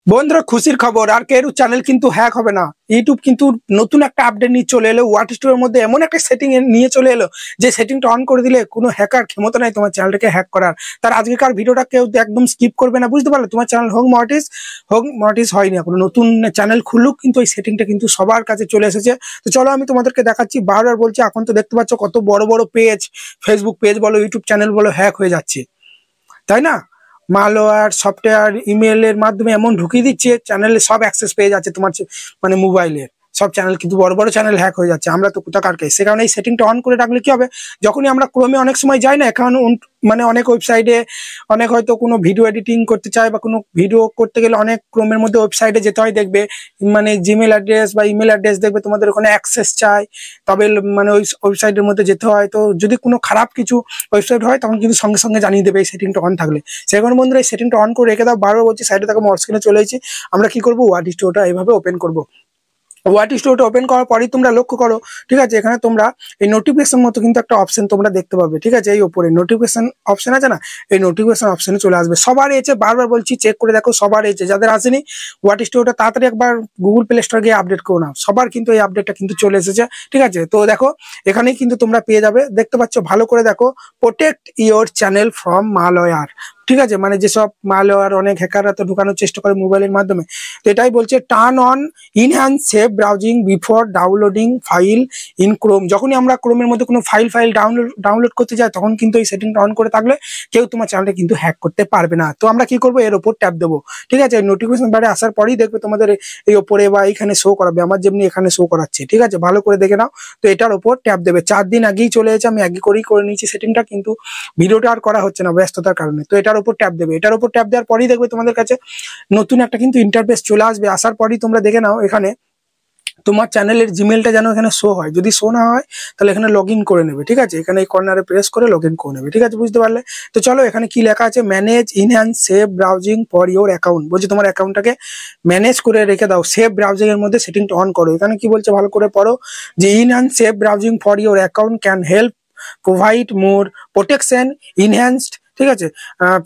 বন্ধুরা খুশির খবর, আর কেউ চ্যানেল কিন্তু হ্যাক হবে না। ইউটিউব কিন্তু নতুন একটা আপডেট নিয়ে চলে এলো। ওয়াট স্টোরের মধ্যে এমন একটা সেটিং নিয়ে চলে এলো যে সেটিংটা অন করে দিলে কোনো হ্যাকার ক্ষমতা নাই তোমার চ্যানেলটাকে হ্যাক করার। তার আজকেকার ভিডিওটা কেউ একদম স্কিপ করবে না, বুঝতে পারলে? তোমার চ্যানেল হোক মর্টিস হয়নি এখনো, নতুন চ্যানেল খুলুক, কিন্তু এই সেটিংটা কিন্তু সবার কাছে চলে এসেছে। তো চলো আমি তোমাদেরকে দেখাচ্ছি। বারবার বলছি, এখন তো দেখতে পাচ্ছ কত বড় বড় পেজ, ফেসবুক পেজ বলো, ইউটিউব চ্যানেল বলো, হ্যাক হয়ে যাচ্ছে, তাই না? মালওয়্যার সফটওয়্যার ইমেলের মাধ্যমে এমন ঢুকিয়ে দিচ্ছে, চ্যানেলে সব অ্যাক্সেস পেয়ে যাচ্ছে তোমার মানে মোবাইলের সব চ্যানেল, কিন্তু বড় বড় চ্যানেল হ্যাক হয়ে যাচ্ছে। আমরা তো কোথাকার কে, সে কারণে এই সেটিংটা অন করে রাখলে কি হবে, যখনই আমরা ক্রোমে অনেক সময় যাই না, এখন মানে অনেক ওয়েবসাইটে অনেক হয়তো কোনো ভিডিও এডিটিং করতে চাই বা কোনো ভিডিও করতে গেলে অনেক ক্রোমের মধ্যে ওয়েবসাইটে যেতে হয়, দেখবে মানে জিমেল অ্যাড্রেস বা ইমেল অ্যাড্রেস দেখবে তোমাদের ওখানে অ্যাক্সেস চাই, তবে মানে ওই ওয়েবসাইটের মধ্যে যেতে হয়। তো যদি কোনো খারাপ কিছু ওয়েবসাইট হয় তখন কিন্তু সঙ্গে সঙ্গে জানিয়ে দেবে এই সেটিংটা অন থাকলে। সেখানে বন্ধুরা এই সেটিংটা অন করে রেখে দাও। বারবার বলছি, সাইডে থাকা মোর স্ক্রিনে চলে এসেছি। আমরা কি করবো, ওয়াট স্টোরটা এইভাবে ওপেন করবো। ওয়াট স্টোরটা ওপেন করার পরেই তোমরা লক্ষ্য করো, ঠিক আছে, এখানে তোমরা এই নোটিফিকেশন মতো কিন্তু একটা অপশন তোমরা দেখতে পাবে, ঠিক আছে? এই উপরে নোটিফিকেশন অপশন আছে না, এই নোটিফিকেশন অপশনে চলে আসবে। সবার এসে বারবার বলছি, চেক করে দেখো সবার এসে, যাদের আসেনি ওয়াট স্টোরটা তাড়াতাড়ি একবার গুগল প্লে স্টোর গিয়ে আপডেট করো না। সবার কিন্তু এই আপডেটটা কিন্তু চলে এসেছে, ঠিক আছে? তো দেখো এখানেই কিন্তু তোমরা পেয়ে যাবে, দেখতে পাচ্ছ, ভালো করে দেখো, protect your channel from malware, ঠিক আছে? মানে যেসব মালওয়্যার অনেক হ্যাকাররা তো ঢুকানোর চেষ্টা করে মোবাইলের মাধ্যমে, তো এটাই বলছে, turn on enhance safe browsing before downloading file in Chrome. যখনই আমরা ক্রোমের মধ্যে কোনো ফাইল ডাউনলোড করতে যাই, তখন কিন্তু এই সেটিংটা অন করে থাকলে কেউ তোমার চ্যানেলটা কিন্তু হ্যাক করতে পারবে না। তো আমরা কি করবো, এর ওপর ট্যাপ দেবো, ঠিক আছে? নোটিফিকেশন বারে আসার পরেই দেখবে তোমাদের এই ওপরে বা এখানে শো করাবে, আমার যেমনি এখানে শো করাচ্ছে, ঠিক আছে? ভালো করে দেখে নাও। তো এটার ওপর ট্যাপ দেবে। 4 দিন আগেই চলে এসেছে, আমি আগে করেই করে নিয়েছি সেটিংটা, কিন্তু ভিডিওটা আর করা হচ্ছে না ব্যস্ততার কারণে। তো এটার উপর ট্যাপ দেবে। এটার উপর ট্যাপ দেওয়ার পরেই দেখবে তোমাদের কাছে নতুন একটা কিন্তু ইন্টারফেস চলে আসবে। আসার পরেই তোমরা দেখে নাও, এখানে তোমার চ্যানেলের জিমেলটা যেন এখানে শো হয়। যদি শো না হয় তাহলে এখানে লগ ইন করে নেবে, ঠিক আছে? এখানে এই কর্নারে প্রেস করে লগ ইন করে নেবে, ঠিক আছে? বুঝতে পারলে? তো চলো, এখানে কি লেখা আছে, manage enhance safe browsing for your account. বলছে তোমার অ্যাকাউন্টটাকে ম্যানেজ করে রেখে দাও, সেভ ব্রাউজিং এর মধ্যে সেটিংটা অন করো। এখানে কি বলছে ভালো করে পড়ো, যে enhance safe browsing for your account can help provide more protection, enhanced, ঠিক আছে,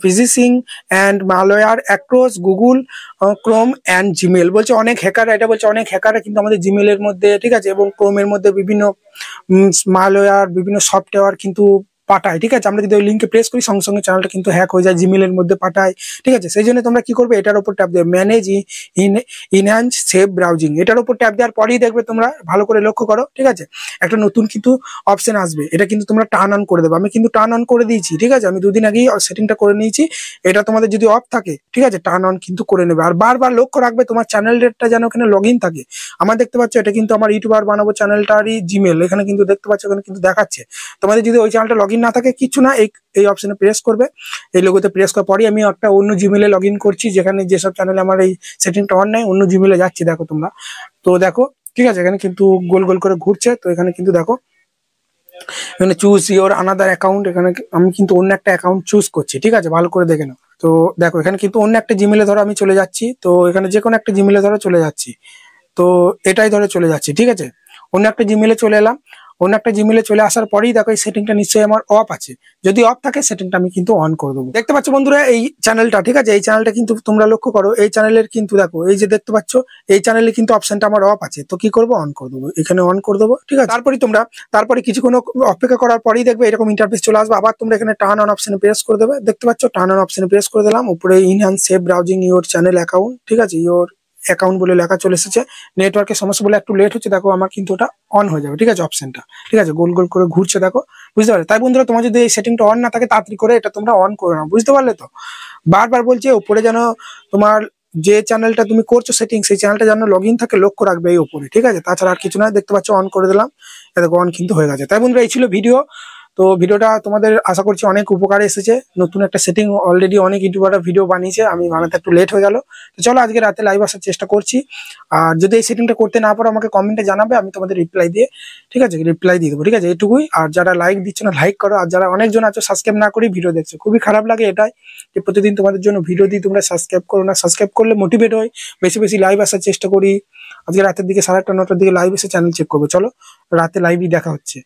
phishing and malware across Google Chrome and Gmail. বলছে অনেক হ্যাকাররা, এটা বলছে অনেক হ্যাকাররা কিন্তু আমাদের জিমেলের মধ্যে, ঠিক আছে, এবং ক্রোমের মধ্যে বিভিন্ন মালওয়্যার, বিভিন্ন সফটওয়্যার কিন্তু পাঠায়, ঠিক আছে? আমরা যদি ওই লিঙ্কে প্রেস করি, সঙ্গে সঙ্গে চ্যানেলটা কিন্তু হ্যাক হয়ে যায়, জিমেলের মধ্যে পাঠায়, ঠিক আছে? সেই জন্য তোমরা কি করবে, এটার উপর ট্যাপ দেবে, ম্যানেজ ইনহ্যান্স সেভ ব্রাউজিং। এটার উপর ট্যাপ দেওয়ার পরেই দেখবে তোমরা, ভালো করে লক্ষ্য করো, ঠিক আছে, একটা নতুন কিন্তু অপশন আসবে। এটা কিন্তু তোমরা টার্ন অন করে দেবে। আমি কিন্তু টার্ন অন করে দিয়েছি, ঠিক আছে? আমি 2 দিন আগেই সেটিংটা করে নিয়েছি। এটা তোমাদের যদি অফ থাকে, ঠিক আছে, টার্ন অন কিন্তু করে নেবে। আর বারবার লক্ষ্য রাখবে তোমার চ্যানেলটা যেন এখানে লগ ইন থাকে। আমার দেখতে পাচ্ছ, এটা কিন্তু আমার ইউটিউবার বানাবো চ্যানেলটারই জিমেল, এখানে কিন্তু দেখতে পাচ্ছ, এখানে কিন্তু দেখাচ্ছে। তোমাদের যদি ওই চ্যানেলটা লগ ইন না থাকে, কিছু না, এই অপশনে প্রেস করবে, এই লোগোতে প্রেস করার পরই আমি একটা অন্য জিমেলে লগ ইন করছি, যেখানে যেসব চ্যানেলে আমার এই সেটিংটা অন নাই, অন্য জিমেলে যাচ্ছি, দেখো তোমরা। তো দেখো, ঠিক আছে, এখানে কিন্তু গোল গোল করে ঘুরছে। তো এখানে কিন্তু দেখো, এখানে চুজ ইওর আনাদার অ্যাকাউন্ট, এখানে আমি কিন্তু অন্য একটা অ্যাকাউন্ট চুজ করছি, ঠিক আছে? ভালো করে দেখে নাও। তো দেখো, এখানে কিন্তু অন্য একটা জিমেলে ধরো আমি চলে যাচ্ছি। তো এখানে যে কোনো একটা জিমেলে ধরো চলে যাচ্ছি। তো এটাই ধরে চলে যাচ্ছি, ঠিক আছে? অন্য একটা জিমেলে চলে এলাম। অন্য একটা জিমেলে চলে আসার পরেই দেখো এই সেটিংটা নিশ্চয়ই আমার অফ আছে। যদি অফ থাকে, সেটিংটা আমি কিন্তু অন করে দেবো। দেখতে পাচ্ছ বন্ধুরা এই চ্যানেলটা, ঠিক আছে? এই চ্যানেলটা কিন্তু তোমরা লক্ষ্য করো, এই চ্যানেলের কিন্তু দেখো, এই যে দেখতে পাচ্ছ, এই চ্যানেলে কিন্তু অপশনটা আমার অফ আছে। তো কি করবো, অন করে দেবো, এখানে অন করে দেবো, ঠিক আছে? তারপরে কিছুক্ষণ অপেক্ষা করার পরেই দেখবে এরকম ইন্টারফেস চলে আসবে। আবার তোমরা এখানে টার্ন অন অপশনে প্রেস করে দেবে। দেখতে পাচ্ছ, টার্ন অন অপশনে প্রেস করে দিলাম। উপরে enhance safe browsing your channel account, ঠিক আছে, ইওর অ্যাকাউন্ট বলে লেখা চলে এসেছে। নেটওয়ার্কের সমস্যা বলে একটু লেট হচ্ছে, দেখো আমার কিন্তু ওটা অন হয়ে যাবে, ঠিক আছে? অপশনটা, ঠিক আছে, গোল গোল করে ঘুরছে, দেখো, বুঝতে পারলে? তাই বন্ধুরা, তোমার যদি এই সেটিংটা অন না থাকে, তাড়াতাড়ি করে এটা তোমরা অন করে নাও, বুঝতে পারলে? তো বারবার বলছে, উপরে যেন তোমার যে চ্যানেলটা তুমি করছো সেটিং, সেই চ্যানেলটা যেন লগ ইন থাকে, লক্ষ্য রাখবে এই উপরে, ঠিক আছে? তাছাড়া আর কিছু না। দেখতে পাচ্ছ, অন করে দিলাম, দেখো অন কিন্তু হয়ে গেছে। তাই বন্ধুরা, এই ছিল ভিডিও। তো ভিডিওটা তোমাদের আশা করছি অনেক উপকারে এসেছে। নতুন একটা সেটিং অলরেডি অনেক ইউটিউবাররা ভিডিও বানিয়েছে, আমি বানাতে একটু লেট হয়ে গেল। তো চলো, আজকে রাতে লাইভ আসার চেষ্টা করছি। আর যদি এই সেটিংটা করতে না পারো, আমাকে কমেন্টে জানাবে, আমি তোমাদের রিপ্লাই দিয়ে, ঠিক আছে, রিপ্লাই দিয়ে দেবো, ঠিক আছে? এটুকুই। আর যারা লাইক দিচ্ছ না, লাইক করো। আর যারা অনেকজন আছো সাবস্ক্রাইব না করে ভিডিও দেখছো, খুবই খারাপ লাগে এটাই, যে প্রতিদিন তোমাদের জন্য ভিডিও দিই, তোমরা সাবস্ক্রাইব করো না। সাবস্ক্রাইব করলে মোটিভেট হয়, বেশি বেশি লাইভ আসার চেষ্টা করি। আজকে রাতের দিকে 8:30 9টার দিকে লাইভ এসে চ্যানেল চেক করবো। চলো, রাতে লাইভই দেখা হচ্ছে।